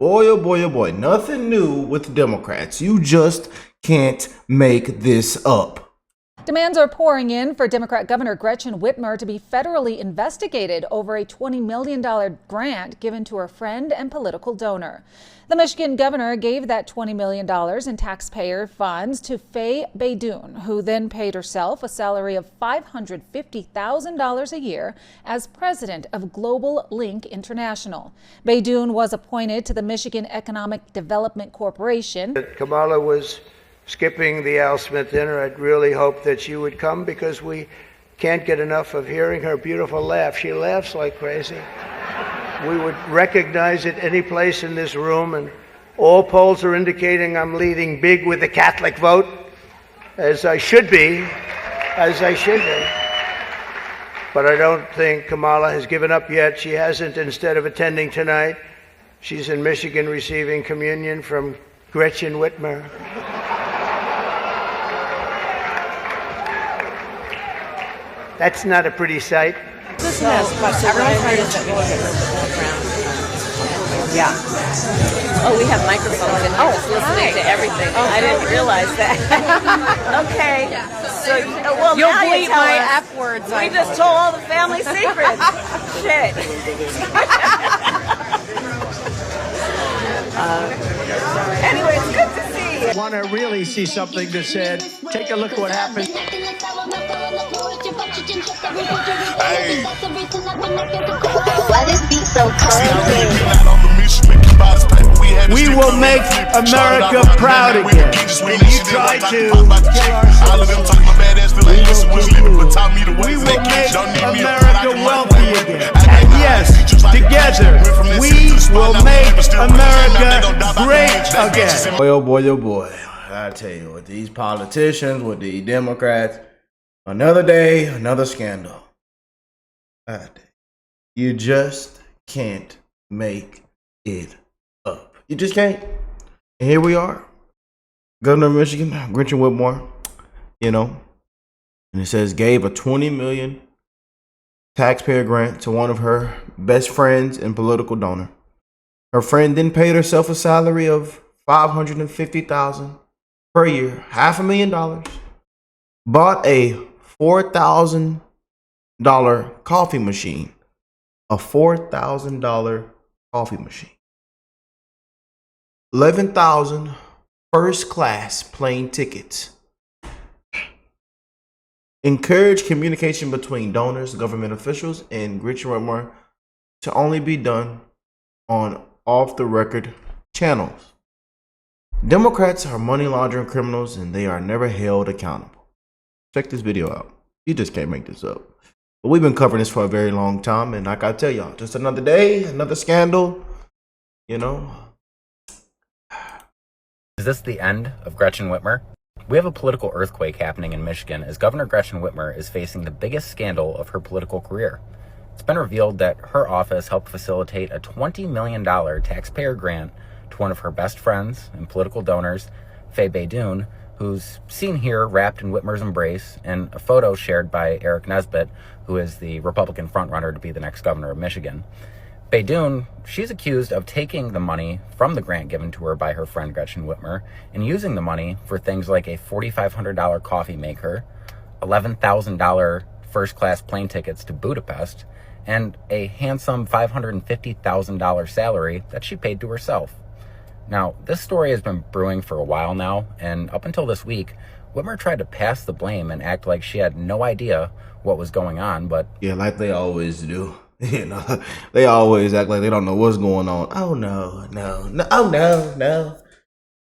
Boy, oh boy, oh boy. Nothing new with Democrats. You just can't make this up. Demands are pouring in for Democrat Governor Gretchen Whitmer to be federally investigated over a $20 million grant given to her friend and political donor. The Michigan governor gave that $20 million in taxpayer funds to Faye Baydoun, who then paid herself a salary of $550,000 a year as president of Global Link International. Baydoun was appointed to the Michigan Economic Development Corporation. Kamala was skipping the Al Smith dinner. I'd really hoped that she would come because we can't get enough of hearing her beautiful laugh. She laughs like crazy. We would recognize it any place in this room, and all polls are indicating I'm leading big with the Catholic vote, as I should be. But I don't think Kamala has given up yet. She hasn't. Instead of attending tonight, she's in Michigan receiving communion from Gretchen Whitmer. That's not a pretty sight. Listen to this question. Everyone's heard is that we need to background. Yeah. Oh, we have microphones and just listening to everything. Oh, I didn't realize that. Okay. So, well, you'll now bleep you tell my us. F words. We just told all the family secrets. Shit. Anyway, it's good to see you. Want to really see something that said, take a look at what happened. Hey. Why this beat so cold? We will make America proud again. And you try to kill our We will make America wealthy again. And yes, together, we will make America great again. Boy, oh boy, oh boy. I tell you, with these politicians, with the Democrats, another day, another scandal. You just can't make it up. You just can't. And here we are. Governor of Michigan, Gretchen Whitmer, and it says gave a $20 million taxpayer grant to one of her best friends and political donor. Her friend then paid herself a salary of $550,000 per year, $500,000. Bought a $4,000 coffee machine. A $4,000 coffee machine. 11,000 first class plane tickets. Encourage communication between donors, government officials, and Gretchen Whitmer to only be done on off-the-record channels. Democrats are money laundering criminals and they are never held accountable. Check this video out. You just can't make this up. But we've been covering this for a very long time, and like I tell y'all, just another day, another scandal, Is this the end of Gretchen Whitmer? We have a political earthquake happening in Michigan as Governor Gretchen Whitmer is facing the biggest scandal of her political career. It's been revealed that her office helped facilitate a $20 million taxpayer grant to one of her best friends and political donors, Faye Baydoun, who's seen here wrapped in Whitmer's embrace in a photo shared by Eric Nesbitt, who is the Republican frontrunner to be the next governor of Michigan. Baydoun, she's accused of taking the money from the grant given to her by her friend Gretchen Whitmer and using the money for things like a $4,500 coffee maker, $11,000 first-class plane tickets to Budapest, and a handsome $550,000 salary that she paid to herself. Now, this story has been brewing for a while now, and up until this week, Whitmer tried to pass the blame and act like she had no idea what was going on, but... Yeah, like they always do. They always act like they don't know what's going on. Oh, no.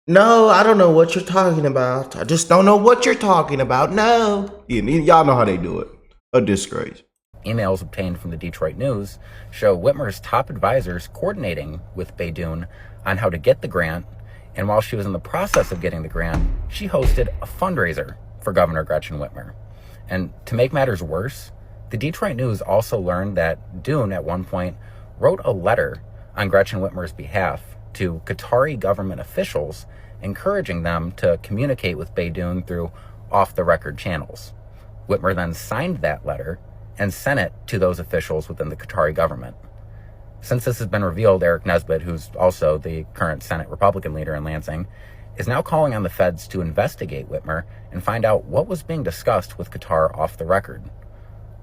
No, I don't know what you're talking about. I just don't know what you're talking about. No. Y'all know how they do it. A disgrace. Emails obtained from the Detroit News show Whitmer's top advisors coordinating with Baydoun on how to get the grant, and while she was in the process of getting the grant, she hosted a fundraiser for Governor Gretchen Whitmer. And to make matters worse, the Detroit News also learned that Doon at one point wrote a letter on Gretchen Whitmer's behalf to Qatari government officials, encouraging them to communicate with Baydoun through off-the-record channels. Whitmer then signed that letter and sent it to those officials within the Qatari government. Since this has been revealed, Eric Nesbitt, who's also the current Senate Republican leader in Lansing, is now calling on the feds to investigate Whitmer and find out what was being discussed with Qatar off the record.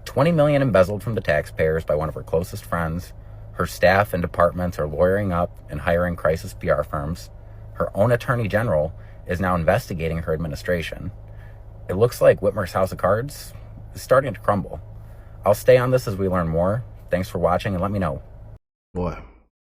$20 million embezzled from the taxpayers by one of her closest friends. Her staff and departments are lawyering up and hiring crisis PR firms. Her own attorney general is now investigating her administration. It looks like Whitmer's house of cards is starting to crumble. I'll stay on this as we learn more. Thanks for watching and let me know. Boy,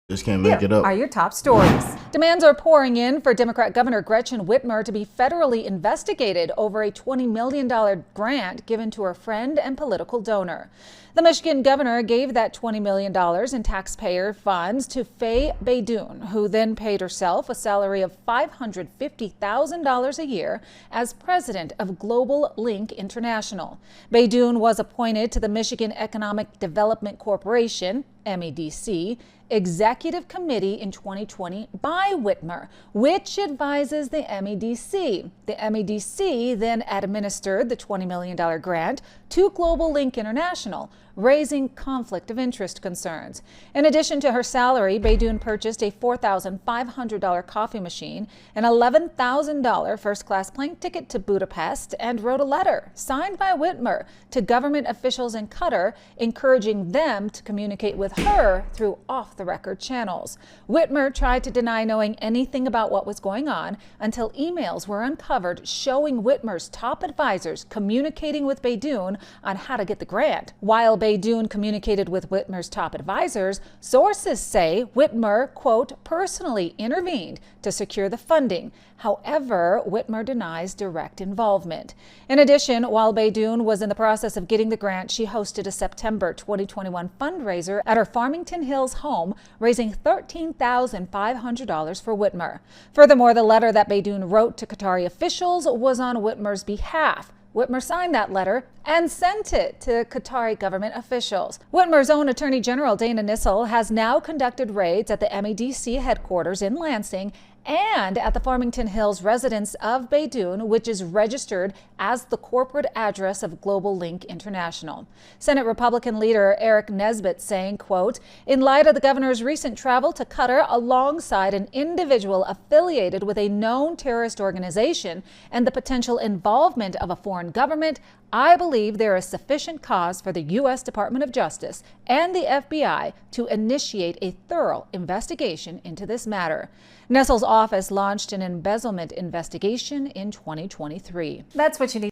just can't make it up. Are your top stories. Demands are pouring in for Democrat Governor Gretchen Whitmer to be federally investigated over a $20 million grant given to her friend and political donor. The Michigan governor gave that $20 million in taxpayer funds to Faye Beydoun, who then paid herself a salary of $550,000 a year as president of Global Link International. Beydoun was appointed to the Michigan Economic Development Corporation, MEDC, Executive Committee in 2020 by Whitmer, which advises the MEDC. The MEDC then administered the $20 million grant to Global Link International, raising conflict of interest concerns. In addition to her salary, Beydoun purchased a $4,500 coffee machine, an $11,000 first-class plane ticket to Budapest, and wrote a letter signed by Whitmer to government officials in Qatar, encouraging them to communicate with her through off-the-record channels. Whitmer tried to deny knowing anything about what was going on until emails were uncovered showing Whitmer's top advisors communicating with Beydoun on how to get the grant. While Beydoun communicated with Whitmer's top advisors, sources say Whitmer, quote, personally intervened to secure the funding. However, Whitmer denies direct involvement. In addition, while Beydoun was in the process of getting the grant, she hosted a September 2021 fundraiser at her Farmington Hills home, raising $13,500 for Whitmer. Furthermore, the letter that Beydoun wrote to Qatari officials was on Whitmer's behalf. Whitmer signed that letter and sent it to Qatari government officials. Whitmer's own Attorney General Dana Nissel has now conducted raids at the MEDC headquarters in Lansing and at the Farmington Hills residence of Beydoun, which is registered as the corporate address of Global Link International. Senate Republican leader Eric Nesbitt saying, quote, in light of the governor's recent travel to Qatar alongside an individual affiliated with a known terrorist organization and the potential involvement of a foreign government, I believe there is sufficient cause for the U.S. Department of Justice and the FBI to initiate a thorough investigation into this matter. Nessel's office launched an embezzlement investigation in 2023. That's what you need.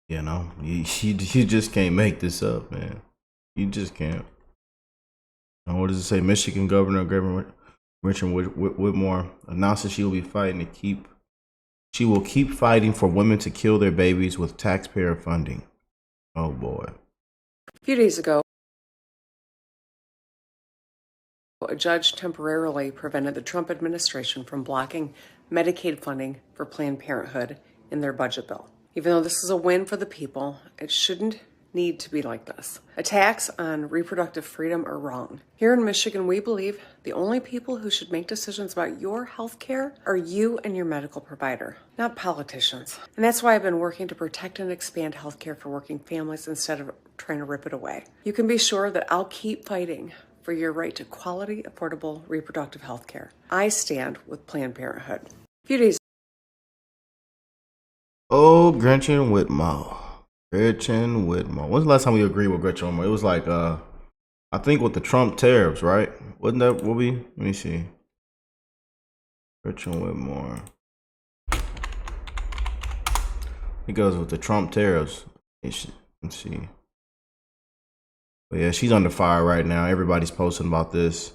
You know, you just can't make this up, man. You just can't. And what does it say? Michigan Governor Gretchen Whitmer announces she will be fighting to keep. She will keep fighting for women to kill their babies with taxpayer funding. Oh boy. A few days ago, a judge temporarily prevented the Trump administration from blocking Medicaid funding for Planned Parenthood in their budget bill. Even though this is a win for the people, it shouldn't need to be like this. Attacks on reproductive freedom are wrong. Here in Michigan, we believe the only people who should make decisions about your health care are you and your medical provider, not politicians. And that's why I've been working to protect and expand health care for working families instead of trying to rip it away. You can be sure that I'll keep fighting for your right to quality, affordable reproductive health care. I stand with Planned Parenthood. A few days. Oh, Gretchen Whitmer. Gretchen Whitmer. When's the last time we agreed with Gretchen Whitmer? It was like, I think with the Trump tariffs, right? Wasn't that what we? Let me see. Gretchen Whitmer. It goes with the Trump tariffs. Let's see. But yeah, she's under fire right now. Everybody's posting about this.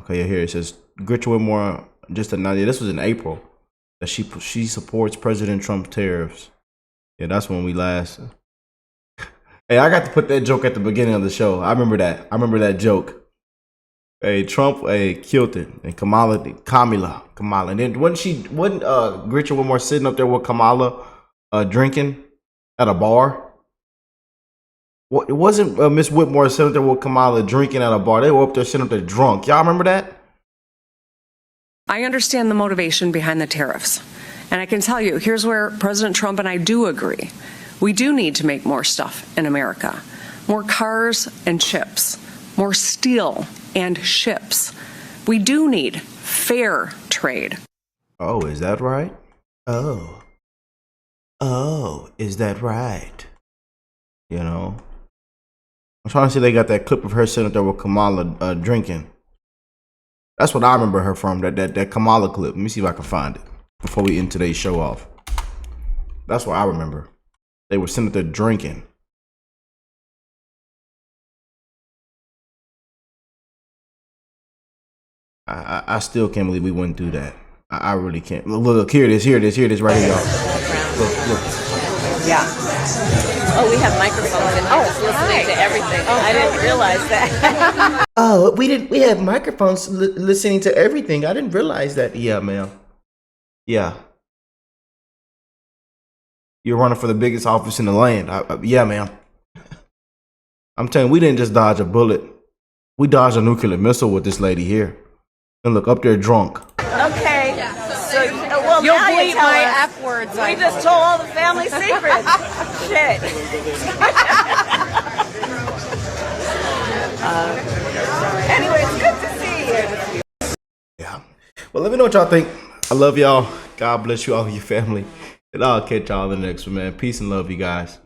Okay, here it says Gretchen Whitmer just announced. Yeah, this was in April that she supports President Trump tariffs. Yeah, that's when we last. Hey, I got to put that joke at the beginning of the show. I remember that. I remember that joke. Hey, Trump, killed it, and Kamala, and then wasn't Gretchen Whitmer sitting up there with Kamala, drinking at a bar? What, it wasn't Miss Whitmer sitting up there with Kamala drinking at a bar. They were up there sitting up there drunk. Y'all remember that? I understand the motivation behind the tariffs. And I can tell you, here's where President Trump and I do agree. We do need to make more stuff in America. More cars and chips. more steel and ships. We do need fair trade. Oh, is that right? Oh, is that right? You know, I'm trying to see. They got that clip of her sitting there with Kamala drinking. That's what I remember her from. That Kamala clip. Let me see if I can find it before we end today's show off. That's what I remember. They were sitting there drinking. I still can't believe we went through that. I really can't. Look, here it is right here, y'all. Look. Yeah. Oh, we have microphones in here listening to everything. I didn't realize that. Oh, we have microphones listening to everything. I didn't realize that. Yeah, ma'am. Yeah. You're running for the biggest office in the land. Yeah, ma'am. I'm telling you, we didn't just dodge a bullet. We dodged a nuclear missile with this lady here. And look, up there drunk. Okay. So, well, You'll now bleep you tell my us. F words. We just told all the family secrets. Shit. Anyway, it's good to see you. Yeah. Well, let me know what y'all think. I love y'all. God bless you all, your family. And I'll catch y'all in the next one, man. Peace and love, you guys.